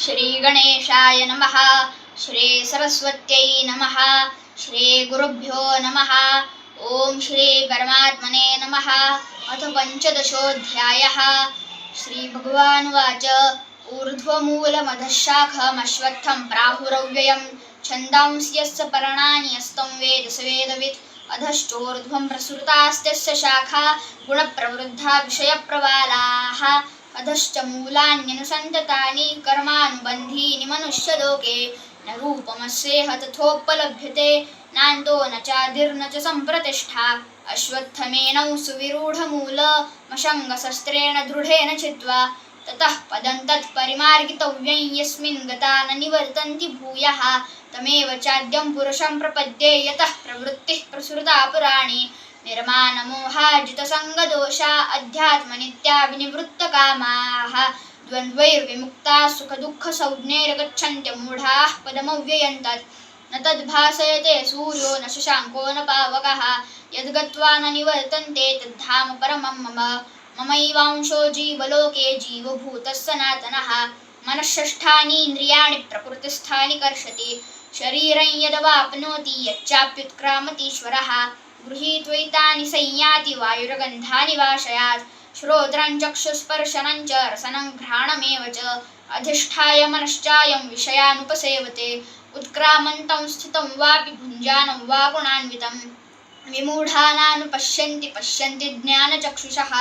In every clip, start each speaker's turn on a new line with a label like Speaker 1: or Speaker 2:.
Speaker 1: श्री गणेशाय नमः। श्री सरस्वत्यै नमः। श्री गुरुभ्यो नमः। ओम श्री परमात्मने नमः। अथ पंचदशोऽध्यायः। श्री भगवानुवाच ऊर्ध्वमूलमधः शाखमश्वत्थं प्राहुरव्ययं छन्दांसि यस्य पर्णानि यस्तं वेद स वेदवित् अधश्चोर्ध्वं प्रसृतास्तस्य शाखा गुणप्रवृद्धा विषयप्रवालाः अधश्च मूलान्यनुसन्ततानि कर्मानुबन्धीनि मनुष्यलोके न रूपमस्येह तथोपलभ्यते नान्तो न चादिर्न च सम्प्रतिष्ठा अश्वत्थमेनौ सुविरूढमूलमशङ्गशस्त्रेण दृढेन चित्वा ततः पदं तत्परिमार्गितव्यं यस्मिन् गता न निवर्तन्ति भूयः तमेव चाद्यं पुरुषं प्रपद्ये यतः प्रवृत्तिः प्रसृता पुराणे निर्माणमोहाजितसङ्गदोषा अध्यात्मनित्या विनिवृत्तकामाः द्वन्द्वैर्विमुक्ताः सुखदुःखसंज्ञैर्गच्छन्त्यमूढाः पदमव्ययं तत् न तद्भासयते सूर्यो न शशाङ्को न पावकः यद्गत्वा न निवर्तन्ते तद्धाम परमं मम ममैवांशो जीवलोके जीवभूतः सनातनः मनःषष्ठानि इन्द्रियाणि प्रकृतिस्थानि कर्षति शरीरं यदवाप्नोति यच्चाप्युत्क्रामतीश्वरः गृहीत्वैतानि संयाति वायुर्गन्धानि वाशयात् श्रोत्रं चक्षुस्पर्शनं च रसनं घ्राणमेव च अधिष्ठाय मनश्चायं विषयानुपसेवते उत्क्रामन्तं स्थितं वापि भुञ्जानं वा गुणान्वितं विमूढानानुपश्यन्ति पश्यन्ति ज्ञानचक्षुषः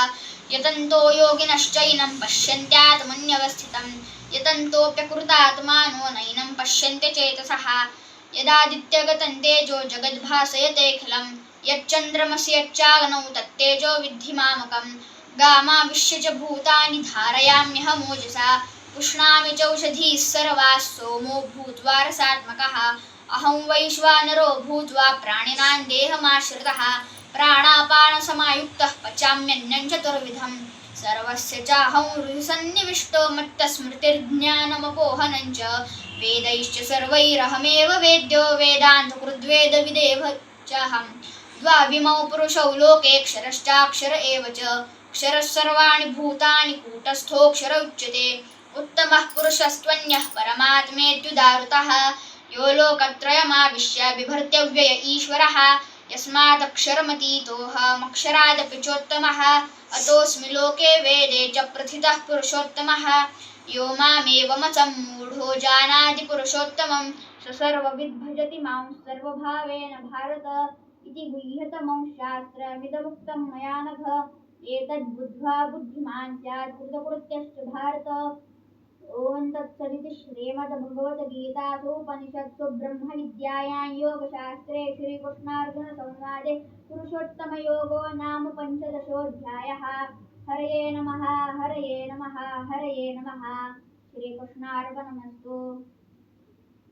Speaker 1: यतन्तो योगिनश्चैनं पश्यन्त्यात्मन्यवस्थितं यतन्तोऽप्यकृतात्मानो नैनं पश्यन्ति चेतसः यदादित्यगतं तेजो जगद्भासयतेऽखिलं यच्चन्द्रमसि यच्चाग्नौ तत्तेजो विद्धि मामकं गामाविश्य च भूतानि धारयाम्यहमोजसा पुष्णामि चौषधीः सर्वाः सोमो भूत्वा रसात्मकः अहं वैश्वानरो भूत्वा प्राणिनां देहमाश्रितः प्राणापानसमायुक्तः पचाम्यन्नं चतुर्विधं सर्वस्य चाहं हृदि सन्निविष्टो मत्तस्मृतिर्ज्ञानमपोहनं च वेदैश्च सर्वैरहमेव वेद्यो वेदान्तकृद्वेदविदेव चाहं द्वाविमौ पुरुषौ लोके क्षरश्चाक्षर एव च क्षरः सर्वाणि भूतानि कूटस्थोऽक्षर उच्यते उत्तमः पुरुषस्त्वन्यः परमात्मेत्युदाहृतः यो लोकत्रयमाविश्य बिभर्त्यव्यय ईश्वरः यस्मादक्षरमतीतोऽहमक्षरादपि चोत्तमः अतोऽस्मि लोके वेदे च प्रथितः पुरुषोत्तमः यो मामेवमसम्मूढो जानाति पुरुषोत्तमं स सर्वविद् भजति मां सर्वभावेन भारत इति गुह्यतमं शास्त्रमिदमुक्तं मया नघ एतद्बुद्ध्वा बुद्धिमान् स्यात् कृतकृत्यश्च भारत। ओं तत्सदिति श्रीमद्भगवद्गीतासु उपनिषत्सु ब्रह्मविद्यायां योगशास्त्रे श्रीकृष्णार्जुनसंवादे पुरुषोत्तमयोगो नाम पंचदशोऽध्यायः। हरये नमः हरये नमः हरये नमः। श्रीकृष्णार्पणमस्तु।